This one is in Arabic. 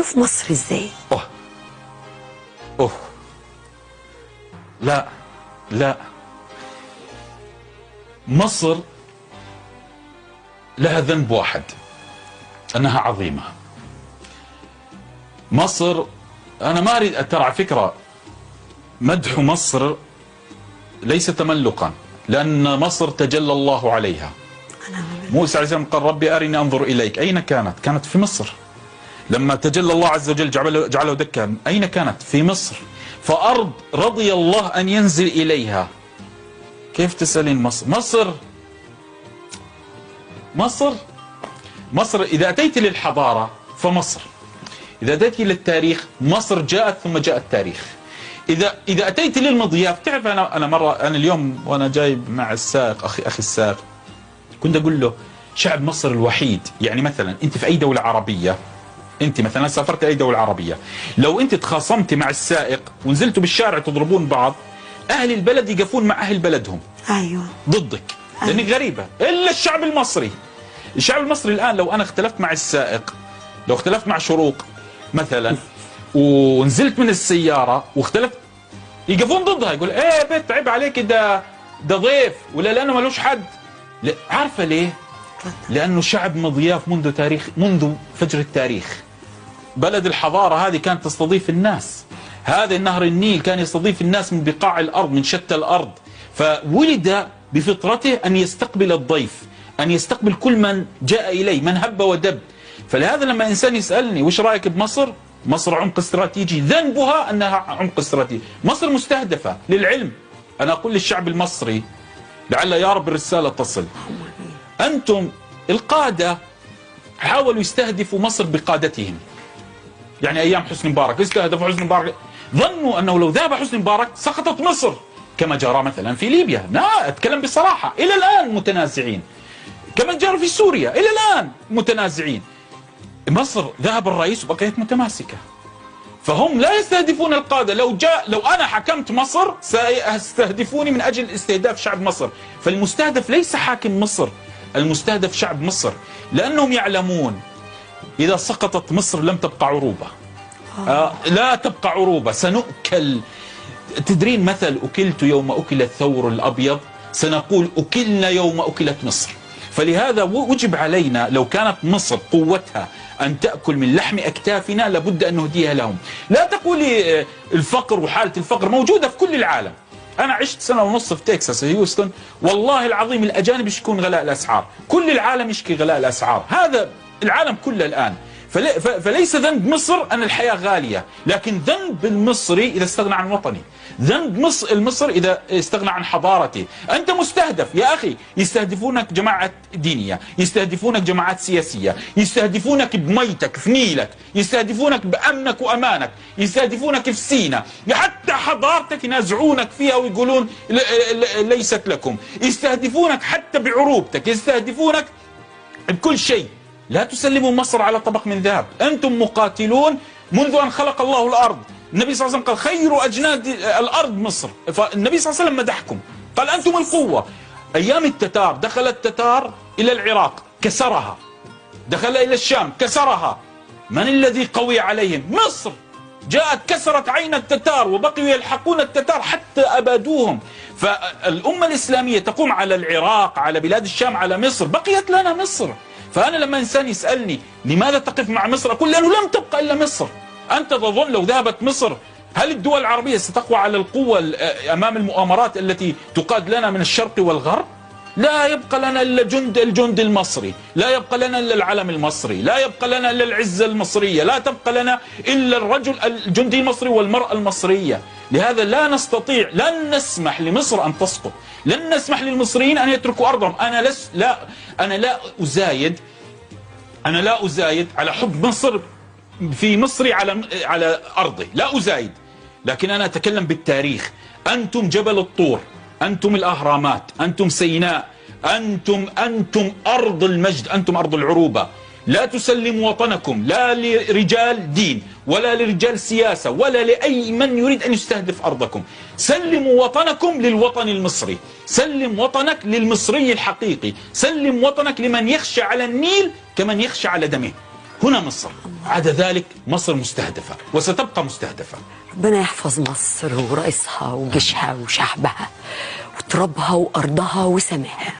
بتشوف مصر ازاي؟ اوه لا لا، مصر لها ذنب واحد، انها عظيمة. مصر انا ما اريد ترى على فكرة مدح مصر ليس تملقا، لان مصر تجلى الله عليها. موسى عليه السلام قال ربي ارني انظر اليك، اين كانت؟ كانت في مصر. لما تجلى الله عز وجل جعله دكا، اين كانت؟ في مصر. فارض رضي الله ان ينزل اليها. كيف تسألين مصر مصر اذا اتيت للحضارة فمصر، اذا اتيت للتاريخ مصر جاءت ثم جاء التاريخ. اذا اتيت للمضياف، تعرف انا اليوم وانا جايب مع السائق اخي السائق كنت اقول له شعب مصر الوحيد، يعني مثلا انت في اي دولة عربية، انت مثلا سافرت اي دولة عربية، لو انت تخاصمتي مع السائق ونزلتوا بالشارع تضربون بعض، اهل البلد يقفون مع اهل بلدهم ايوه ضدك، لانك غريبة. الا الشعب المصري. الشعب المصري الان لو انا اختلفت مع السائق، لو اختلفت مع شروق مثلا ونزلت من السيارة واختلفت، يقفون ضدها، يقول ايه بيت عيب عليك، ده ضيف، ولا لانه ملوش حد. عارفة ليه؟ لانه شعب مضياف منذ فجر التاريخ. بلد الحضارة هذه كانت تستضيف الناس، هذا النهر النيل كان يستضيف الناس من بقاع الأرض، من شتى الأرض. فولد بفطرته أن يستقبل الضيف، أن يستقبل كل من جاء إليه، من هب ودب. فلهذا لما إنسان يسألني وش رأيك بمصر؟ مصر عمق استراتيجي، ذنبها أنها عمق استراتيجي. مصر مستهدفة للعلم. أنا أقول للشعب المصري لعل يا رب الرسالة تصل، أنتم القادة حاولوا يستهدفوا مصر بقادتهم. يعني أيام حسني مبارك استهدفوا حسني مبارك، ظنوا أنه لو ذهب حسني مبارك سقطت مصر، كما جرى مثلا في ليبيا. لا أتكلم بصراحة، إلى الآن متنازعين. كما جرى في سوريا إلى الآن متنازعين. مصر ذهب الرئيس وبقيت متماسكة. فهم لا يستهدفون القادة. لو أنا حكمت مصر سيستهدفوني من أجل استهداف شعب مصر. فالمستهدف ليس حاكم مصر، المستهدف شعب مصر، لأنهم يعلمون إذا سقطت مصر لم تبقى عروبة. لا تبقى عروبة، سنؤكل. تدرين مثل أكلت يوم أكل الثور الأبيض، سنقول أكلنا يوم أكلت مصر. فلهذا وجب علينا لو كانت مصر قوتها أن تأكل من لحم أكتافنا لابد أن نهديها لهم. لا تقولي الفقر، وحالة الفقر موجودة في كل العالم. أنا عشت سنة ونص في تكساس في هيوستن، والله العظيم الأجانب يشكون غلاء الأسعار، كل العالم يشكي غلاء الأسعار، هذا العالم كله الآن. فليس ذنب مصر أن الحياة غالية، لكن ذنب المصري إذا استغنى عن وطنه، ذنب المصري إذا استغنى عن حضارته. أنت مستهدف يا أخي، يستهدفونك جماعات دينية، يستهدفونك جماعات سياسية، يستهدفونك بميتك في نيلك، يستهدفونك بأمنك وأمانك، يستهدفونك في سينا، حتى حضارتك ينازعونك فيها ويقولون ليست لكم، يستهدفونك حتى بعروبتك، يستهدفونك بكل شيء. لا تسلموا مصر على طبق من ذهب. أنتم مقاتلون منذ أن خلق الله الأرض. النبي صلى الله عليه وسلم قال خير أجناد الأرض مصر. فالنبي صلى الله عليه وسلم مدحكم، قال أنتم القوة. أيام التتار دخل التتار إلى العراق كسرها، دخل إلى الشام كسرها. من الذي قوي عليهم؟ مصر. جاءت كسرت عين التتار وبقيوا يلحقون التتار حتى أبادوهم. فالأمة الإسلامية تقوم على العراق، على بلاد الشام، على مصر. بقيت لنا مصر. فأنا لما إنسان يسألني لماذا تقف مع مصر، أقول لأنه لم تبقى إلا مصر. أنت تظن لو ذهبت مصر هل الدول العربية ستقوى على القوة أمام المؤامرات التي تقاد لنا من الشرق والغرب؟ لا يبقى لنا إلا الجند المصري، لا يبقى لنا إلا العلم المصري، لا يبقى لنا إلا العزة المصرية، لا تبقى لنا إلا الجندي المصري والمرأة المصرية. لهذا لا نستطيع، لن نسمح لمصر أن تسقط، لن نسمح للمصريين أن يتركوا أرضهم. أنا لا أزايد على حب مصر في مصري على أرضه، لا أزايد، لكن أنا أتكلم بالتاريخ. أنتم جبل الطور، أنتم الأهرامات، أنتم سيناء، أنتم أرض المجد، أنتم أرض العروبة. لا تسلموا وطنكم لا لرجال دين ولا لرجال سياسة ولا لأي من يريد أن يستهدف أرضكم. سلموا وطنكم للوطن المصري، سلم وطنك للمصري الحقيقي، سلم وطنك لمن يخشى على النيل كمن يخشى على دمه. هنا مصر، عدا ذلك مصر مستهدفة وستبقى مستهدفة. ربنا يحفظ مصر ورئيسها وجيشها وشعبها وترابها وأرضها وسماها.